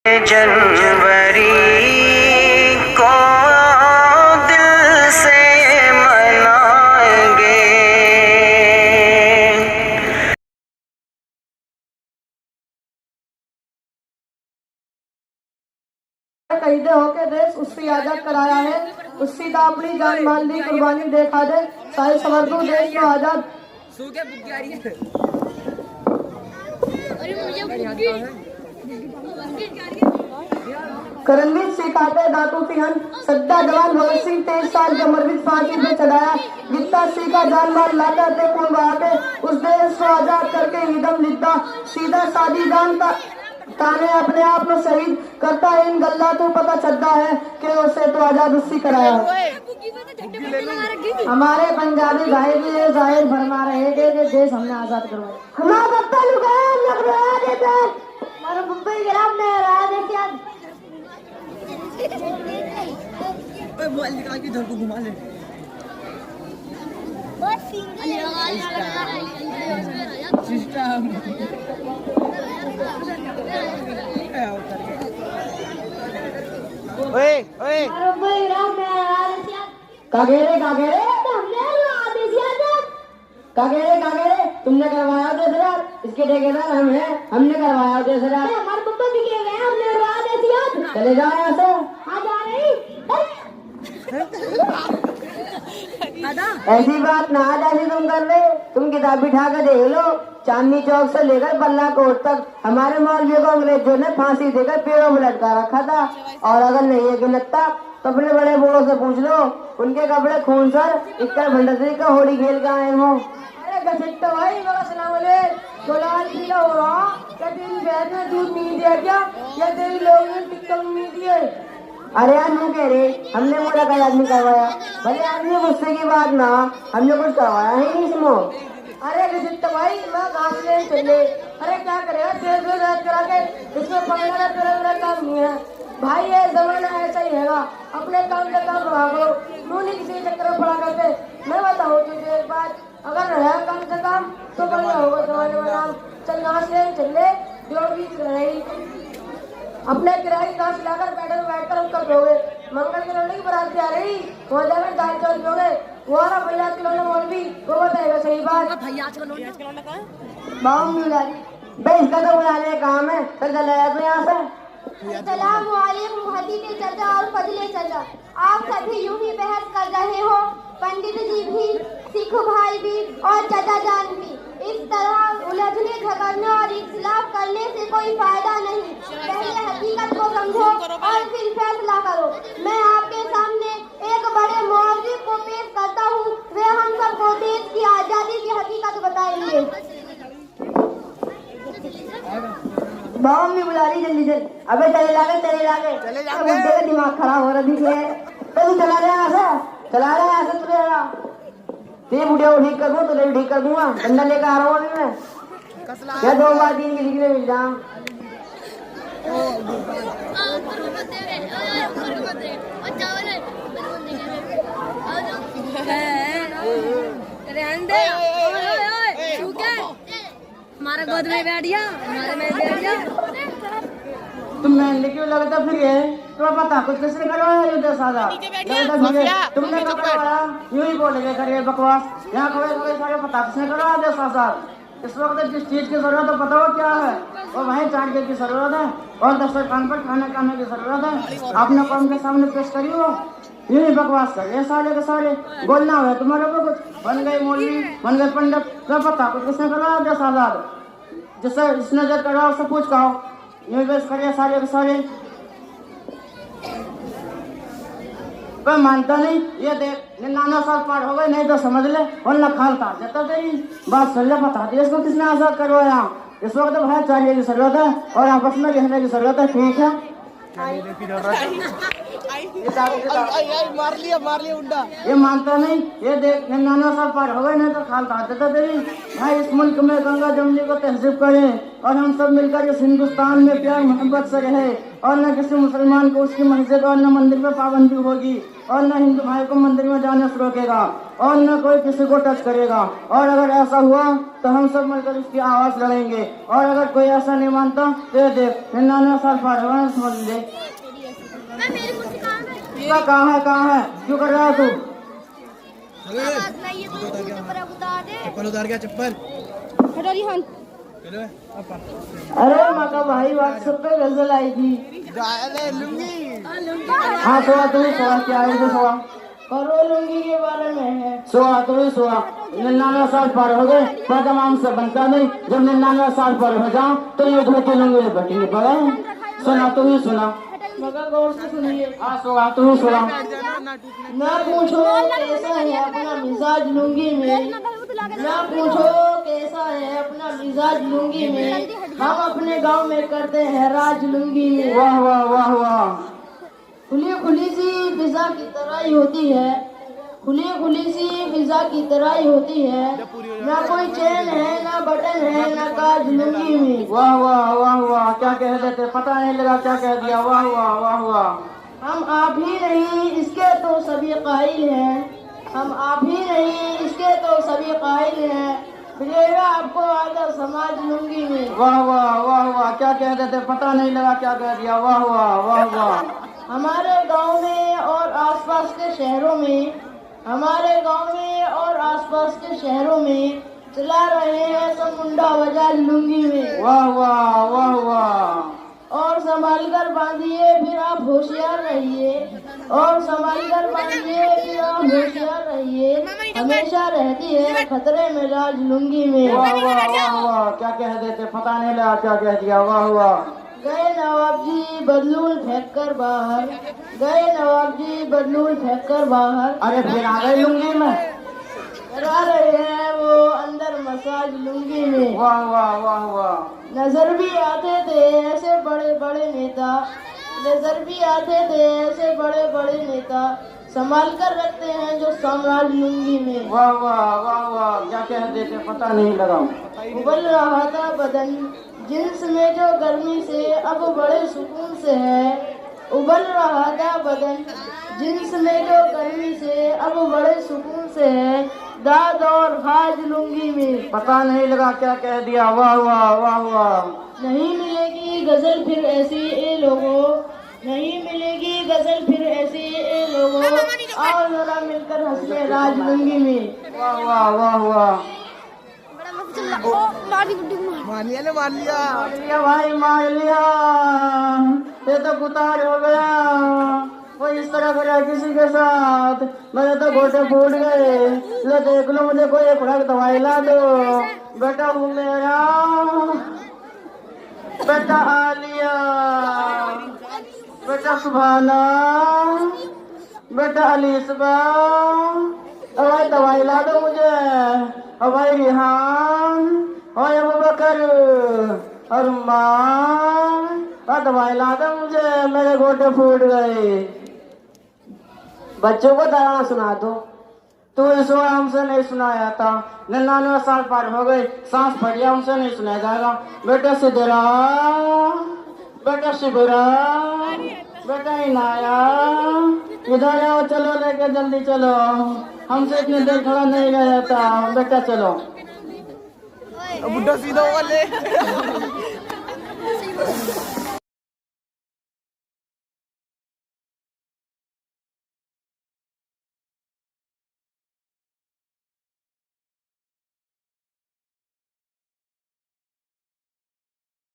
जनवरी को दिल से मनाएंगे। शहीद होके देश उससे आजाद कराया है, उससे का अपनी जान माल दी कुर्बानी देखा दे, सारे समर्पण देश को आजाद। करमवीर सिखाते दातू सिंह सद्दा जवान भगत सिंह 23 साल की उम्र में फांसी पे चढ़ाया। जितना सीखा जान माल लाता थे कुर्बा के उस देश को आजाद करके हिदम लिखता सीधा सादी जान का ताने अपने आप में शहीद करता है। इन गल्ला तो पता चलता है कि उसे तो आजाद उससे कराया। हमारे पंजाबी भाई भी ये जाहिर फरमा रहे थे कि देश हमने आजाद करवाया। हमारा बप्पा हमारा मुंबई गिराम ने हराया देखिए। मोबाइल निकाल के इधर को घुमा ले। सिस्टम ओए ओए कागेरे कागेरे कागेरे कागेरे तुमने करवाया देश राज, इसके ठेकेदार हम हैं, हमने करवाया देश राज। हमारे पप्पा भी कह रहे हैं हमने करवाया देश राज। चले जाओ यहाँ से। हाँ जा रही। ऐसी बात ना जैसी तुम कर रहे, तुम किताब बिठा कर देख लो। चांदनी चौक से लेकर बल्ला कोट तक हमारे मौलवियों को अंग्रेजों ने फांसी देकर पेड़ों में लटका रखा था। और अगर नहीं है गिनता तो अपने बड़े बूढ़ों से पूछ लो, उनके कपड़े खून सर इक्कर भंडारी का होली खेल कर आए हो। अरे भाई हो रहा क्या तेरी बहन ने दूध नहीं दिया क्या, या तेरी लोग ने टिक्का नहीं दिए? अरे यार मुँह कह रहे हमने मोड़ा का आदमी करवाया, भले आदमी गुस्से की बात ना, हमने कुछ करवाया ही नहीं इसमें। अरे गजित भाई मैं घास ले चले। अरे क्या करेगा तेज में रात करा के इसमें पकड़ना तेरा काम नहीं है भाई। ये जमाना ऐसा ही है, अपने काम से काम भाग लो, मुँह नहीं किसी चक्कर में पड़ा करते। मैं बताऊँ तुझे एक बात, अगर रहा काम से काम तो बढ़िया होगा जमाने में नाम। चल घास ले चले जो भी रही अपने किराए घास लाकर बैठ कर कर दोगे। मंगल के लड़ने की बरात आ रही, वहाँ जाकर दाल चावल दोगे। वो वाला भैया खिलौना मौलवी वो बताएगा सही बात। भैया खिलौना का बाम मिल रही भाई, इसका तो बुलाने का काम है। चल चला जाए तो यहाँ से। अस्सलाम वालेकुम हदीते चचा और फजले चचा, आप सभी यूं ही बहस कर रहे हो। पंडित जी भी, सिख भाई भी और चचा जान भी। इस तरह उलझने झगड़ने और इख्तिलाफ करने से कोई फायदा नहीं। पहले हकीकत को समझो और फिर फैसला करो। मैं आपके सामने एक बड़े मौलवी को पेश करता हूँ, वे हम सबको देश की आजादी की हकीकत बताएंगे। बाम भी बुला रही जल्दी जल्दी। अबे चले जाके बुड्ढे का दिमाग खराब हो रहा है। तो तू चला रहा है, चला रहा है तुझे ते बुढ़िया को ठीक कर दूँ, तुझे भी ठीक कर दूंगा। डंडा लेकर आ रहा हूँ अभी मैं। क्या 2 बार 3 किसी के मिल जाऊँ। हमारा गोद में बैठ गया, हमारे में बैठ गया। तुम मैं क्यों लगता फिर ये तो पता कुछ किसने करवाया ये 10,000 तुमने करवाया, यूं ही बोलेगे करे बकवास। यहाँ कोई सारे पता किसने करवाया 10,000। इस वक्त जिस चीज की जरूरत है पता हो क्या है, और वहीं चाटने की जरूरत है और दस्तरखान पर खाना खाने की जरूरत है। आपने कौम के सामने पेश करी हो, यूं ही बकवास कर ये सारे के सारे। बोलना है तुम्हारे को कुछ, बन गए मौलवी बन गए पंडित, क्या पता कुछ किसने करवाया 10,000। जिससे इसने जब करवाया उससे पूछ कहो, यूं पेश करिए सारे के सारे। कोई मानता नहीं, ये देख 99 साल पार हो गए, नहीं तो समझ ले वरना खाल काट देता तेरी बात। सुन ले बता दी इसको किसने आजाद करवाया। इस वक्त भाईचारे की जरूरत है और आपस में रहने की जरूरत है। ठीक है मार लिया उंडा। ये मानता नहीं, ये देख 99 साल पार हो गए, नहीं तो खाल काट देता तेरी। भाई इस मुल्क में गंगा जमुनी को तहजीब करें और हम सब मिलकर इस हिंदुस्तान में प्यार मोहब्बत से रहे, और न किसी मुसलमान को उसकी मस्जिद और न मंदिर में पाबंदी होगी, और न हिंदू भाई को मंदिर में जाने से रोकेगा। और न कोई किसी को टच करेगा। और अगर ऐसा हुआ तो हम सब मिलकर इसकी आवाज लड़ेंगे। और अगर कोई ऐसा नहीं मानता तो ये देख 99 साल पार हुआ समझ ले। कहाँ है क्यों कर रहा है तू? चप्पल उतार गया चप्पल। अरे माका भाई व्हाट्सएप पे गजल आई थी। लुंगी हाँ सोआ तू सोआ क्या है तो सोआ करो लुंगी के बारे में है। सोआ तू ही सोआ 99 साल पार हो गए मैं तमाम से बनता नहीं। जब 99 साल पार हो जाऊं तो ये धोती लुंगी लिपटेंगे पड़ा। सुना तू ही सुना मगर गौर से सुनिए। हाँ सोआ तू ही सोआ। ना पूछो कैसा है अपना मिजाज लुंगी में, ना पूछो कैसा है अपना मिजाज लुंगी में। हम अपने गांव में करते हैं राज लुंगी में। वाह वाह वाह वाह। खुली खुली सी फिजा की तरह ही होती है, खुली खुली सी फिजा की तरह ही होती है। ना कोई चेन है ना बटन है ना काज लुंगी में। वाह वाह वाह वाह क्या कह देते पता नहीं लगा क्या कह दिया। वाह वाह वाह वाह। हम आप ही नहीं इसके तो सभी कायल हैं, हम आप ही नहीं इसके तो सभी कायल हैं। मिलेगा आपको आधा समाज लुंगी में। वाह वाह वाह वाह क्या कह देते पता नहीं लगा क्या कह दिया। वाह वाह वाह वाह। हमारे गांव में और आसपास के शहरों में, हमारे गांव में और आसपास के शहरों में चला रहे हैं सब मुंडा बाजार लुंगी में। वाह वाह वाह वाह। और संभाल कर बांधिए फिर आप होशियार रहिए, और संभाल कर बांधिए फिर आप होशियार रहिए। हमेशा रहती है खतरे में राज लुंगी में। वाह वाह वाह वाह क्या कह देते पता नहीं लगा क्या कह दिया। वाह वाह। गए नवाब जी बदलूल फेंक कर बाहर, गए नवाब जी बदलूल फेंक कर बाहर। अरे फिर आ गए लुंगी में करा रहे हैं वो अंदर मसाज लुंगी में। वाह वाह वाह वाह। नजर भी आते थे ऐसे बड़े बड़े नेता, नजर भी आते थे ऐसे बड़े बड़े नेता। संभाल कर रखते हैं जो साम्राज्य लुंगी में। वाह वाह वाह वाह क्या कह देते पता नहीं लगा। उबल रहा था बदन जिन्स में जो गर्मी से अब बड़े सुकून से है। उबल रहा था बदन जिन्स में जो गर्मी से अब बड़े सुकून से है। दाद और खाज लुंगी में पता नहीं लगा क्या कह दिया। वाह वाह वाह वाह। नहीं मिलेगी गजल फिर ऐसी ए लोगों, नहीं मिलेगी गजल फिर ऐसी ए लोगों। और जरा मिलकर हंसने राज लुंगी में। वाह वाह वाह वाह। मान लिया ना मान लिया। मार लिया भाई मार लिया। ये तो कुतार हो गया। वो इस तरह करा किसी के साथ मेरे तो गोटे फूट गए। लो देख लो मुझे कोई एक खुराक दवाई ला दो। बेटा हूँ मेरा बेटा आलिया, बेटा सुभाना, बेटा अलीसबा। भाई दवाई ला दो मुझे। और भाई रिहान और अबू बकर और माँ दवाई ला दो मुझे मेरे गोटे फूट गए। बच्चों को तराना सुना दो। तू इस हमसे नहीं सुनाया था। 99 साल पार हो गए सांस फटिया हमसे नहीं सुनाया जाएगा। बेटा सिद्धरा, बेटा शिवरा, बेटा इनाया इधर आओ चलो लेके जल्दी चलो। हमसे इतनी देर खड़ा नहीं रह जाता। बेटा चलो। बुढ़ा सीधा वाले